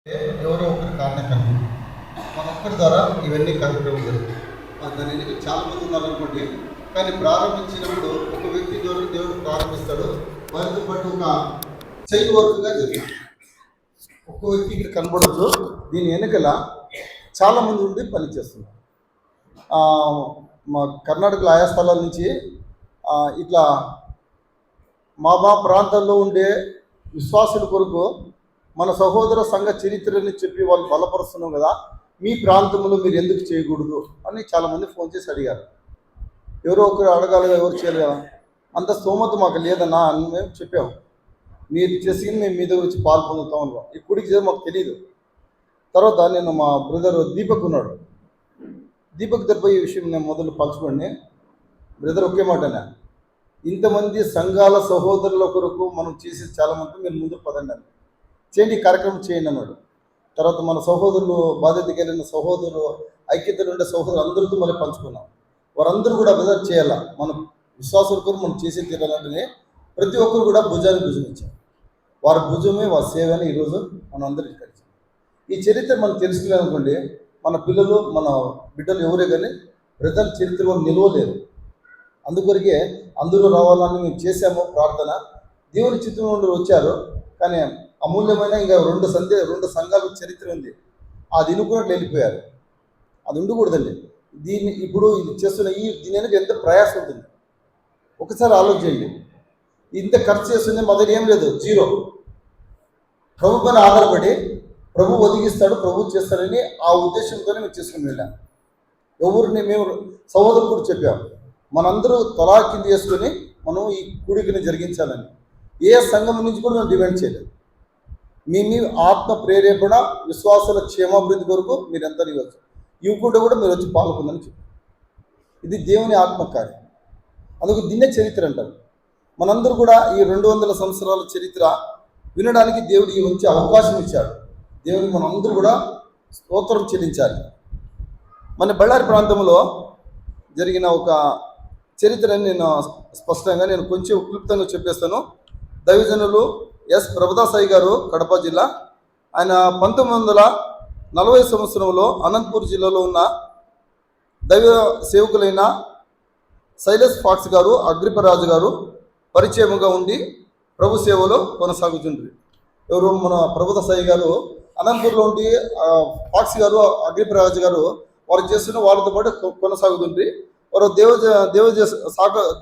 ఎవరో ఒకరి కారణం మన ఒక్కరి ద్వారా ఇవన్నీ కార్యక్రమం జరుగుతుంది. దాని ఎన్నిక చాలామంది ఉన్నారనుకోండి, కానీ ప్రారంభించినప్పుడు ఒక వ్యక్తి ద్వారా దేవుడు ప్రారంభిస్తాడు. వారితో పాటు ఒక చైన్ వర్క్గా జరిగింది. ఒక్క వ్యక్తి ఇక్కడ కనబడచ్చు. దీని వెనుకల చాలామంది ఉండి పనిచేస్తున్నారు. మా కర్ణాటకలో ఆయా స్థలాల నుంచి ఇట్లా మా ప్రాంతాల్లో ఉండే విశ్వాసుల కొరకు మన సహోదర సంఘ చరిత్రని చెప్పి వాళ్ళు బలపరుస్తున్నాం కదా, మీ ప్రాంతంలో మీరు ఎందుకు చేయకూడదు అని చాలామంది ఫోన్ చేసి అడిగారు. ఎవరో ఒకరు అడగాలి, ఎవరు చేయాలి కదా, అంత స్తోమత మాకు లేదన్నా అని మేము చెప్పాము. మీరు చేసి మేము మీ దగ్గర వచ్చి పాలు పొందుతాం అన్నాం. ఈ కుడికి మాకు తెలియదు. తర్వాత నేను మా బ్రదర్ దీపక్ ఉన్నాడు, దీపక్ దగ్గర ఈ విషయం నేను మొదలు పంచుకోండి. బ్రదర్ ఒకే మాటనే, ఇంతమంది సంఘాల సహోదరుల కొరకు మనం చేసి చాలామంది మీరు ముందు పదండి అని చేయండి, కార్యక్రమం చేయండి అన్నాడు. తర్వాత మన సహోదరులు, బాధ్యతకి వెళ్ళిన సహోదరులు, ఐక్యతలు ఉండే సహోదరులు అందరితో మళ్ళీ పంచుకున్నాం. వారందరూ కూడా బ్రదర్ చేయాలా, మన విశ్వాసుల కొరకు మనం చేసి తీరాలంటే ప్రతి ఒక్కరు కూడా భుజానికి భుజం ఇచ్చారు. వారి భుజమే వారి సేవని ఈరోజు మనం అందరికీ కలిసి ఈ చరిత్ర మనం తెలుసుకోలేదనుకోండి, మన పిల్లలు మన బిడ్డలు ఎవరే కానీ బ్రదర్ చరిత్రలో నిలవలేరు. అందుకొరికే అందరూ రావాలని మేము చేశాము ప్రార్థన. దేవుని చిత్రం నుండి వచ్చారు, కానీ అమూల్యమైన ఇంకా రెండు సంఘాల చరిత్ర ఉంది. అది ఇనుకున్నట్లు వెళ్ళిపోయారు. అది ఉండకూడదండి. దీన్ని ఇప్పుడు ఇది చేస్తున్న దీని వెనక ఎంత ప్రయాసం ఉంటుంది ఒకసారి ఆలోచించండి. ఇంత ఖర్చు చేస్తుంది, మొదటి ఏం లేదు, జీరో. ప్రభు పైన ఆధారపడి ప్రభు ఒదిగిస్తాడు, ప్రభు చేస్తాడని ఆ ఉద్దేశంతోనే మేము చేసుకుని వెళ్ళాము. ఎవరిని మేము సహోదరులు కూడా చెప్పాము, మనందరూ తలా కింద చేసుకొని మనం ఈ కూడికని జరిగించాలని. ఏ సంఘం నుంచి కూడా మేము డిమాండ్ చేయలేదు. మీ ఆత్మ ప్రేరేపణ, విశ్వాసాల క్షేమాభివృద్ధి కొరకు మీరు ఎంత ఇవ్వచ్చు, ఇవ్వకుండా కూడా మీరు వచ్చి పాల్గొందని చెప్పారు. ఇది దేవుని ఆత్మకార్యం. అందుకు దీన్నే చరిత్ర అంటారు. మనందరూ కూడా ఈ 200 సంవత్సరాల చరిత్ర వినడానికి దేవుడు ఈ మంచి అవకాశం ఇచ్చాడు. దేవుడికి మనం అందరూ కూడా స్తోత్రం చెల్లించాలి. మన బళ్ళారి ప్రాంతంలో జరిగిన ఒక చరిత్రని నేను కొంచెం క్లుప్తంగా చెప్పేస్తాను. దైవజనులు ఎస్ ప్రభుదాసాయి గారు, కడప జిల్లా. ఆయన 1940 సంవత్సరంలో అనంతపూర్ జిల్లాలో ఉన్న దైవ సేవకులైన సైలస్ ఫాక్స్ గారు, అగ్రిపరాజు గారు పరిచయముగా ఉండి ప్రభు సేవలో కొనసాగుతుంది. ఎవరు? మన ప్రభుదాసాయి గారు అనంతపూర్లో ఉండి ఫాక్స్ గారు, అగ్రిపరాజు గారు వారు చేస్తున్న వాళ్ళతో పాటు కొనసాగుతుంది. వారు దేవ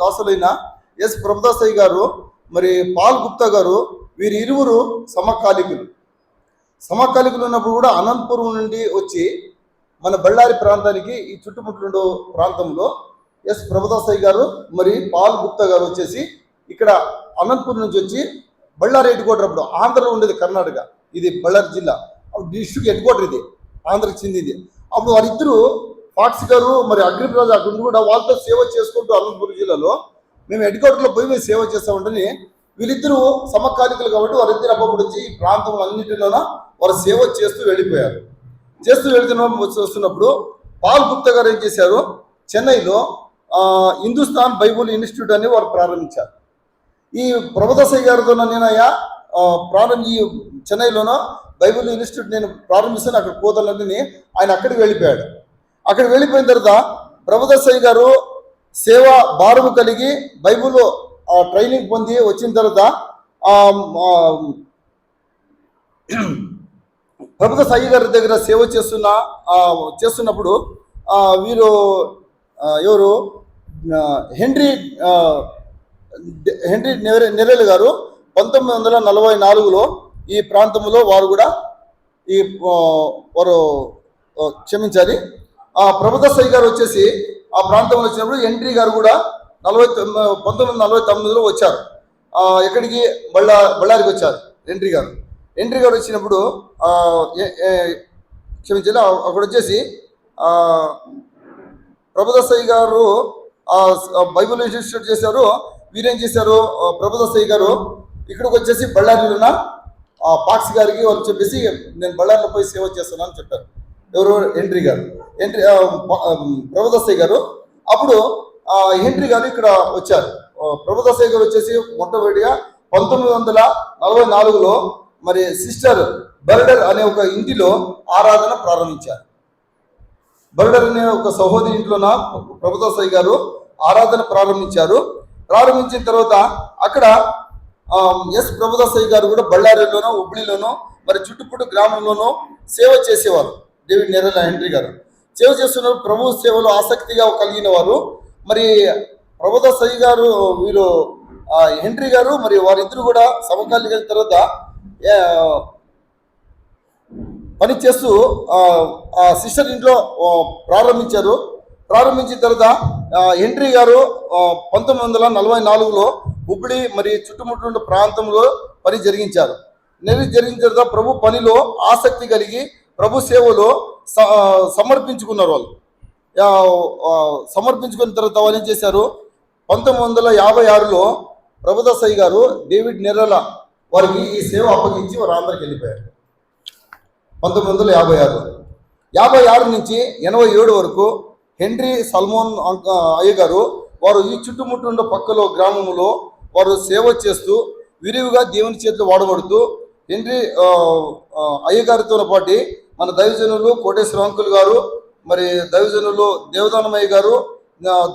దాసులైన ఎస్ ప్రభుదాసాయి గారు, మరి పాల్ గుప్తా గారు, వీరి ఇరువురు సమకాలికులు ఉన్నప్పుడు కూడా అనంతపురం నుండి వచ్చి మన బళ్ళారి ప్రాంతానికి ఈ చుట్టుముట్లుండు ప్రాంతంలో ఎస్ ప్రభుదాసాయి గారు మరి పాల్ గుప్తా గారు వచ్చేసి ఇక్కడ అనంతపురం నుంచి వచ్చి బళ్ళారి హెడ్ క్వార్టర్, అప్పుడు ఆంధ్రలో ఉండేది కర్ణాటక, ఇది బళ్ళారి జిల్లా, అప్పుడు డిస్ట్రిక్ట్ హెడ్ క్వార్టర్ ఇది ఆంధ్రకి చెందింది. అప్పుడు వారిద్దరూ ఫాక్స్ గారు మరి అగ్రిప్రాజు అక్కడ కూడా వాళ్ళతో సేవ చేసుకుంటూ అనంతపురం జిల్లాలో మేము హెడ్ క్వార్టర్లో పోయి మేము సేవ చేస్తామంటే వీళ్ళిద్దరూ సమకాలికులు కాబట్టి వారిద్దరు అప్పుడు వచ్చి ఈ ప్రాంతంలో అన్నింటిలోన వారు సేవ చేస్తూ వెళ్ళిపోయారు. వస్తున్నప్పుడు పాల్ గుప్తా గారు ఏం చేశారు, చెన్నైలో హిందుస్థాన్ బైబుల్ ఇన్స్టిట్యూట్ అని వారు ప్రారంభించారు. ఈ ప్రభుదాసాయి గారితో నేనయ్యా ఈ చెన్నైలోనో బైబుల్ ఇన్స్టిట్యూట్ నేను ప్రారంభిస్తాను, అక్కడ పోతానని ఆయన అక్కడికి వెళ్ళిపోయాడు. అక్కడికి వెళ్ళిపోయిన తర్వాత ప్రభుదాసాయి గారు సేవ భారము కలిగి బైబుల్ ట్రైనింగ్ పొంది వచ్చిన తర్వాత ప్రభుదాసాయి గారి దగ్గర సేవ చేస్తున్నప్పుడు వీరు ఎవరు హెన్రీ నెరెల్ గారు 1944లో ఈ ప్రాంతంలో వారు కూడా క్షమించాలి, ప్రభుదాసాయి గారు వచ్చేసి ఆ ప్రాంతంలో వచ్చినప్పుడు హెన్రీ గారు కూడా 1949లో వచ్చారు. ఎక్కడికి? బళ్ళారికి వచ్చారు హెన్రీ గారు వచ్చినప్పుడు క్షమించాలి, అక్కడ వచ్చేసి ప్రభుదాసాయి గారు బైబుల్ ఇన్స్టిట్యూట్ చేశారు. వీరేం చేశారు, ప్రభుదాసాయి గారు ఇక్కడికి వచ్చేసి బళ్ళారిలో ఉన్న పాక్స్ గారికి వాళ్ళు చెప్పేసి నేను బళ్ళారిలో పోయి సేవ చేస్తాను అని చెప్పారు. ఎవరు? హెన్రీ ప్రభుదాసాయి గారు. అప్పుడు హెన్రీ గారు ఇక్కడ వచ్చారు. ప్రభుదాసాయి గారు వచ్చేసి మొట్టమొదటిగా 1944లో మరి సిస్టర్ బర్డర్ అనే ఒక ఇంటిలో ఆరాధన ప్రారంభించారు. బర్డర్ అనే ఒక సహోదరి ఇంట్లోన ప్రభుదాస్ అయ్య గారు ఆరాధన ప్రారంభించారు. ప్రారంభించిన తర్వాత అక్కడ ఎస్ ప్రభుదాస్ అయ్య గారు కూడా బళ్ళారిలోనో హుబ్లీలోనో మరి చుట్టుపక్కల గ్రామంలోనూ సేవ చేసేవారు. డేవిడ్ నెరల హెన్రీ గారు సేవ చేస్తున్నారు. ప్రభు సేవలో ఆసక్తిగా కలిగిన వారు. మరి ప్రభుదాస్ అయ్య గారు వీరు హెన్రీ గారు మరి వారిద్దరు కూడా సమకాలీన తర్వాత పని చేస్తూ ఆ సిస్టర్ ఇంట్లో ప్రారంభించారు. ప్రారంభించిన తర్వాత హెన్రీ గారు 1944లో హుబ్లీ మరి చుట్టుముట్టు ప్రాంతంలో పని జరిగించారు. జరిగిన తర్వాత ప్రభు పనిలో ఆసక్తి కలిగి ప్రభు సేవలో సమర్పించుకున్నారు. వాళ్ళు సమర్పించుకున్న తర్వాత వాళ్ళు ఏం చేశారు, 1956లో ప్రభుదాస్ అయ్య గారు డేవిడ్ నెర్రల వారికి ఈ సేవ అప్పగించి వారు ఆంధ్రాకి వెళ్ళిపోయారు. 1956 నుంచి 87 వరకు హెన్రీ సల్మోన్ అయ్య గారు వారు ఈ చుట్టుముట్టు పక్కలో గ్రామంలో వారు సేవ చేస్తూ విరివిగా దేవుని చేతిలో వాడబడుతూ హెన్రీ అయ్య గారితో పాటు మన దైవజనులు కోటేశ్వర అంకుల్ గారు, మరి దైవజనులు దేవదానమయ్య గారు,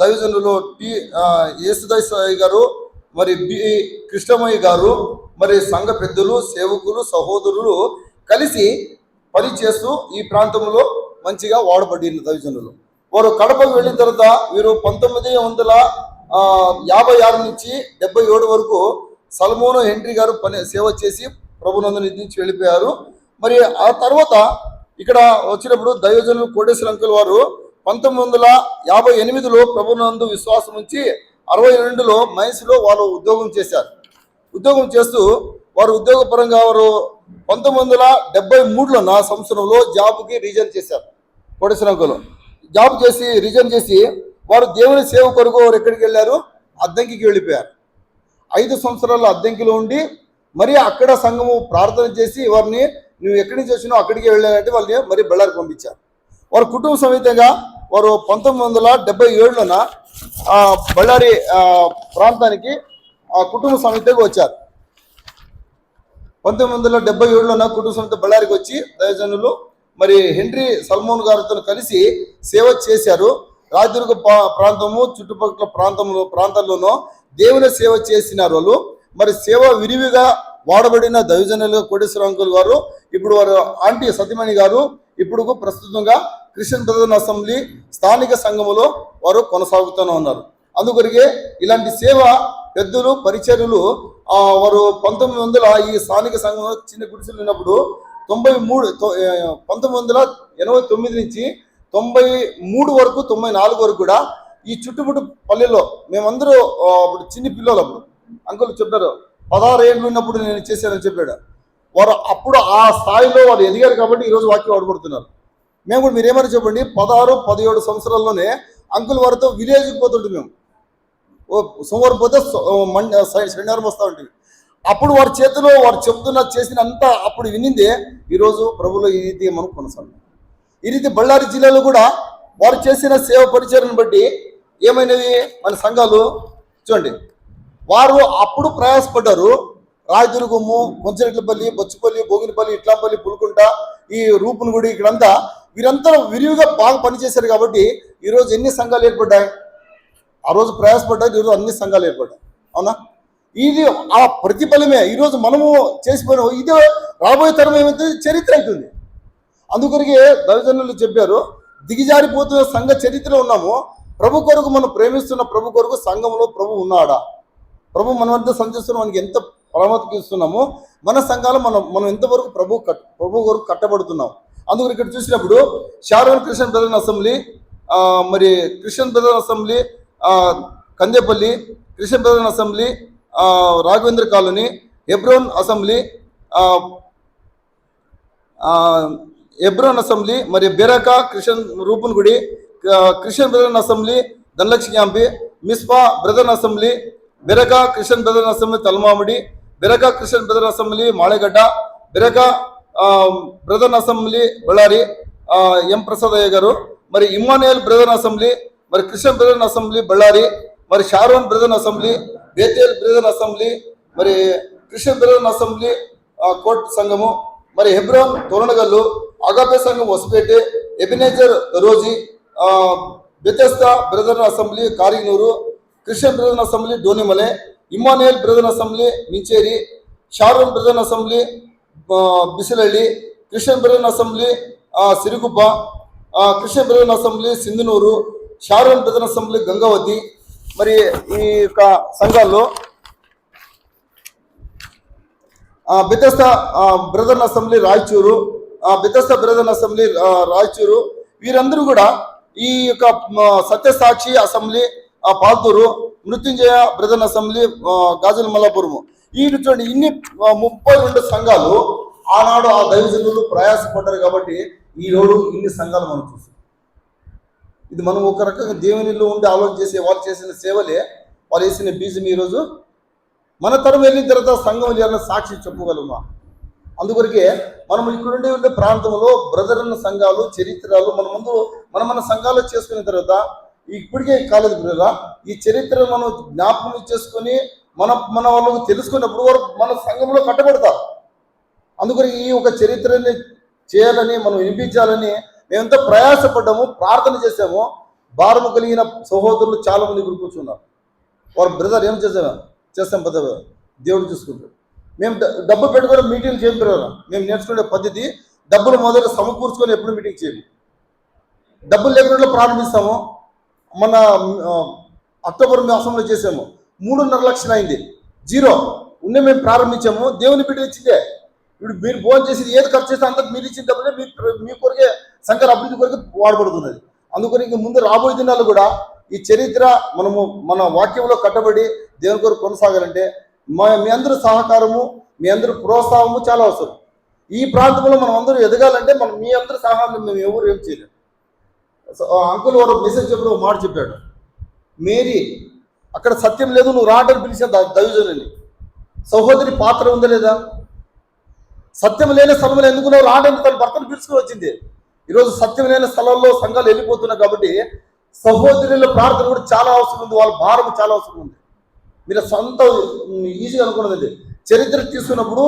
దైవజనులు టి యేసుదాస్ అయ్య గారు, మరి బి కృష్ణమయ్య గారు, మరి సంఘ పెద్దలు, సేవకులు, సహోదరులు కలిసి పని చేస్తూ ఈ ప్రాంతంలో మంచిగా వాడబడిన దైవజనులు. వారు కడపకు వెళ్ళిన తర్వాత వీరు 1956 నుంచి 77 వరకు సల్మోను హెన్రీ గారు పని సేవ చేసి ప్రభునందు నుంచి వెళ్ళిపోయారు. మరి ఆ తర్వాత ఇక్కడ వచ్చినప్పుడు దైవజనులు కోటేశ్వర అంకుల్ వారు 1958లో ప్రభునందు విశ్వాసం నుంచి 62లో మైన్స్లో వాళ్ళు ఉద్యోగం చేశారు. ఉద్యోగం చేస్తూ వారు ఉద్యోగపరంగా వారు 1973లో నా సంవత్సరంలో జాబ్కి రిజైన్ చేశారు. కోటేశ్వర అంకుల్ జాబ్ చేసి రిజైన్ చేసి వారు దేవుని సేవ కొరకు వారు ఎక్కడికి వెళ్ళారు, అద్దంకికి వెళ్ళిపోయారు. 5 సంవత్సరాలు అద్దంకిలో ఉండి మరి అక్కడ సంఘము ప్రార్థన చేసి వారిని నువ్వు ఎక్కడి నుంచి వచ్చినావు అక్కడికి వెళ్ళాలంటే వాళ్ళని మరి బళ్ళారి పంపించారు. వారు కుటుంబ సమేతంగా వారు 1977లోన బళ్ళారి ప్రాంతానికి కుటుంబ సమేతంగా వచ్చారు. 1977లోన కుటుంబ సమేత బళ్ళారికి వచ్చి దైవజనులు మరి హెన్రీ సల్మోన్ గారితో కలిసి సేవ చేశారు. రాజదుర్గ ప్రాంతము చుట్టుపక్కల ప్రాంతాల్లోనూ దేవుని సేవ చేసినారు వాళ్ళు. మరి సేవ విరివిగా వాడబడిన దైవజనులుగా కోటేశ్వర అంకుల్ గారు, ఇప్పుడు వారు ఆంటీ సతీమణి గారు ఇప్పుడు ప్రస్తుతంగా క్రిస్టియన్ బ్రదర్స్ అసెంబ్లీ స్థానిక సంఘములో వారు కొనసాగుతూనే ఉన్నారు. అందుకొరికే ఇలాంటి సేవ పెద్దలు పరిచర్యులు వారు 1900 ఈ స్థానిక సంఘంలో చిన్న గుడిసెలు ఉన్నప్పుడు 1989 నుంచి 93 వరకు 94 వరకు కూడా ఈ చుట్టుముట్టు పల్లెల్లో మేమందరూ అప్పుడు చిన్న పిల్లలు, అప్పుడు అంకుల్ చెప్పారు 16 ఏళ్ళు ఉన్నప్పుడు నేను చేశానని చెప్పాడు. వారు అప్పుడు ఆ స్థాయిలో వారు ఎదిగారు కాబట్టి ఈరోజు వాక్యం వాడబడుతున్నారు. మేము కూడా మీరేమని చెప్పండి, 16-17 సంవత్సరాల్లోనే అంకుల్ వారితో విలేజ్కి పోతుంటే మేము సోమవారం పోతే శనివారం వస్తూ ఉంటుంది. అప్పుడు వారి చేతిలో వారు చెప్తున్న చేసిన అంతా అప్పుడు వినిందే ఈరోజు ప్రభులో ఈ రీతి మనం కొనసాగుతాం. ఈ రీతి బళ్ళారి జిల్లాలో కూడా వారు చేసిన సేవ పరిచయను బట్టి ఏమైనవి మన సంఘాలు చూడండి, వారు అప్పుడు ప్రయాసపడ్డారు. రాయదుర్గము, కొంచెరెట్లపల్లి, బొచ్చుపల్లి, భోగినపల్లి, ఇట్లాంపల్లి, పులుకుంట, ఈ రూపునగుడి ఇక్కడంతా వీరంతా విరివిగా బాగా పనిచేశారు కాబట్టి ఈరోజు ఎన్ని సంఘాలు ఏర్పడ్డాయి. ఆ రోజు ప్రయాసపడ్డారు, ఈరోజు అన్ని సంఘాలు ఏర్పడ్డాయి. అవునా? ఇది ఆ ప్రతిఫలమే ఈరోజు మనము చేసిపోయిన ఇదే రాబోయే తరం ఏమైతే చరిత్ర అవుతుంది. అందుకొరికే దైవజనులు చెప్పారు, దిగిజారిపోతున్న సంఘ చరిత్రలో ఉన్నాము. ప్రభు కొరకు మనం ప్రేమిస్తున్న ప్రభు కొరకు సంఘంలో ప్రభు ఉన్నాడా, ప్రభు మన వద్ద సంచరిస్తున్న మనకి ఎంత ప్రాముఖ్యత ఇస్తున్నామో మన సంఘాలు మనం ఎంతవరకు ప్రభు కొరకు కట్టబడుతున్నాం. అందుకని ఇక్కడ చూసినప్పుడు షారోన్ క్రిస్టియన్ బ్రదర్స్ అసెంబ్లీ, మరి Christian Brothers Assembly Kandepalli, Christian Brothers Assembly Raghavendra colony, Hebron Assembly, మరి Beracah Christian Rupanagudi, Christian Brothers Assembly Dhanalakshmi క్యాంపి, Mizpah Brothers Assembly, Beracah Christian Brothers Assembly Talamamidi, Beracah Christian Brothers Assembly Malagadda, Beracah Brothers Assembly Ballari M Prasad అయ్య గారు, మరి Immanuel Brothers Assembly, మరి Christian Brothers Assembly Ballari, మరి Sharon Brothers Assembly, Bethel Brothers Assembly, మరి Christian Brothers assembly court సంఘము, మరి Hebron Toranagallu, Agape సంఘం Vasapete, Ebenezer Roji, Bethesda Brother Assembly Karinuru, Christian Brother Assembly Donimalai, Immanuel Brother Assembly Mincheri, Sharon Brother Assembly Bisilahalli, Christian Brother Assembly Siruguppa, Christian Brother Assembly Sindhanur, Sharon Brother Assembly Gangavathi. మరి ఈ యొక్క సంఘాల్లో Bethesda Brother Assembly Raichur, Bethesda Brother Assembly Raichur, వీరందరూ కూడా ఈ యొక్క Satyasakshi Assembly Palturu, Mrutyunjaya Brother Assembly Gajula Mallapuram. చూడండి, ఇన్ని 32 సంఘాలు ఆనాడు ఆ దైవజనులు ప్రయాసపడ్డారు కాబట్టి ఈరోజు ఇన్ని సంఘాలు మనం చూస్తాం. ఇది మనం ఒక రకంగా దేవునిలో ఉండి ఆలోచన చేసే వాళ్ళు చేసిన సేవలే, వాళ్ళు వేసిన బీజం ఈరోజు మన తరం వెళ్ళిన తర్వాత సంఘం చేయాలని సాక్షి చెప్పుకోగలమా. అందుకొరకే మనం ఇక్కడుండి ఉండే ప్రాంతంలో బ్రదర్ అన్న సంఘాలు చరిత్రలు మన సంఘాలు చేసుకున్న తర్వాత ఇప్పటికే కాలేదు బ్రదర్, ఈ చరిత్ర మనం జ్ఞాపకం చేసుకొని మన వాళ్ళకు తెలుసుకున్నప్పుడు వారు మన సంఘంలో కట్టబడతారు. అందుకని ఈ ఒక చరిత్రని చేయాలని మనం వినిపించాలని మేమెంతో ప్రయాసపడ్డాము, ప్రార్థన చేసాము. భారము కలిగిన సహోదరులు చాలా మంది ఇక్కడ కూర్చున్నారు. వారు బ్రదర్ ఏం చేస్తాం పద దేవుడు చూసుకుంటాడు. మేము డబ్బు పెట్టుకొని మీటింగ్ చేయం బ్రదర్. మేము నేర్చుకునే పద్ధతి డబ్బులు మొదలు సమకూర్చుకొని ఎప్పుడు మీటింగ్ చేయము. డబ్బులు లేకుండా ప్రారంభిస్తాము. మన అక్టోబర్ మాసంలో చేసాము, 3.5 లక్షలు అయింది. 0 ఉన్నే మేము ప్రారంభించాము. దేవుని బిడ్డ ఇచ్చిందే. ఇప్పుడు మీరు ఫోన్ చేసి ఏది ఖర్చు చేస్తే అంత మీరు ఇచ్చిన డబ్బులే మీ కొరకే సంఘాల అభివృద్ధి కొరకే వాడబడుతున్నది. అందుకని ఇంక ముందు రాబోయే దినాలు కూడా ఈ చరిత్ర మన వాక్యంలో కట్టబడి దేవుని కొరకు కొనసాగాలంటే మీ అందరూ సహకారము, మీ అందరూ ప్రోత్సాహము చాలా అవసరం. ఈ ప్రాంతంలో మనం అందరూ ఎదగాలంటే మీ అందరూ సహాయం మేము ఎవరు ఏం చేయలేము. అంకుల్ వారు మెసేజ్ చెప్పిన ఒక మాట చెప్పాడు, మేరీ అక్కడ సత్యం లేదు, నువ్వు రాటని పిలిచిన దైవజనుని. సహోదరి పాత్ర ఉందా లేదా? సత్యం లేని స్థలంలో ఎందుకు నువ్వు రాటని తన భర్తను పిలుచుకుని వచ్చింది. ఈరోజు సత్యం లేని స్థలంలో సంఘాలు వెళ్ళిపోతున్నాయి కాబట్టి సహోదరుల ప్రార్థన కూడా చాలా అవసరం ఉంది, వాళ్ళ భారం చాలా అవసరం ఉంది. మీరు సొంత ఈజీగా అనుకున్నదండి. చరిత్ర తీసుకున్నప్పుడు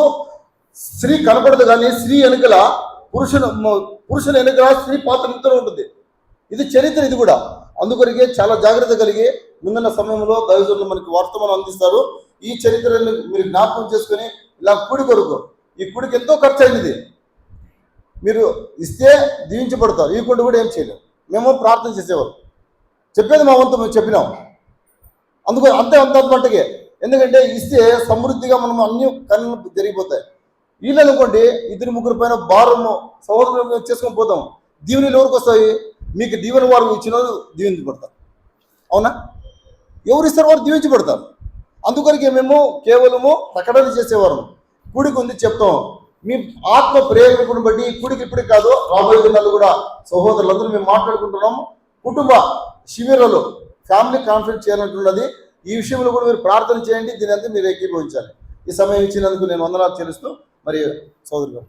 స్త్రీ కనపడదు, కానీ స్త్రీ వెనుకల పురుషుని వెనుకల స్త్రీ పాత్ర ఎంతో ఉంటుంది. ఇది చరిత్ర, ఇది కూడా. అందుకొరికే చాలా జాగ్రత్త కలిగి ముందున్న సమయంలో దైవజనులు మనకి వర్తమానం అందిస్తారు. ఈ చరిత్రను మీరు జ్ఞాపకం చేసుకుని ఇలా కుడి కొరకు, ఈ కుడికి ఎంతో ఖర్చు అయినది. మీరు ఇస్తే దీవించబడతారు, ఈ కొండ కూడా ఏం చేయలేము. మేము ప్రార్థన చేసేవారు, చెప్పేది మా వంతు మేము చెప్పినాం. అందుకని అంత మట్టుకే. ఎందుకంటే ఇస్తే సమృద్ధిగా మనం అన్ని కళ్ళు జరిగిపోతాయి. వీళ్ళు అనుకోండి 2-3 పైన భారము సహోదరులు చేసుకొని పోతాం. దీవెనలు ఎవరికి వస్తాయి? మీకు దీవెన వారు ఇచ్చిన దీవించబడతారు. అవునా? ఎవరు ఇస్తారు? వారు దీవించబడతారు. అందుకనికి మేము కేవలము ప్రకటన చేసేవారు. కూడికి ఉంది చెప్తాం. మీ ఆత్మ ప్రేరేపణను బట్టి ఇప్పటికి కాదు, రాబోయే దినాలు కూడా సహోదరులందరూ మేము మాట్లాడుకుంటున్నాము. కుటుంబ శిబిరాలు, ఫ్యామిలీ కాన్ఫరెన్స్ చేయాలంటున్నది. ఈ విషయంలో కూడా మీరు ప్రార్థన చేయండి. దీని అంతా మీరు ఏకీభవించాలి. ఈ సమయం ఇచ్చినందుకు నేను వందనాలు చెల్లిస్తూ మరి సోదరు గారు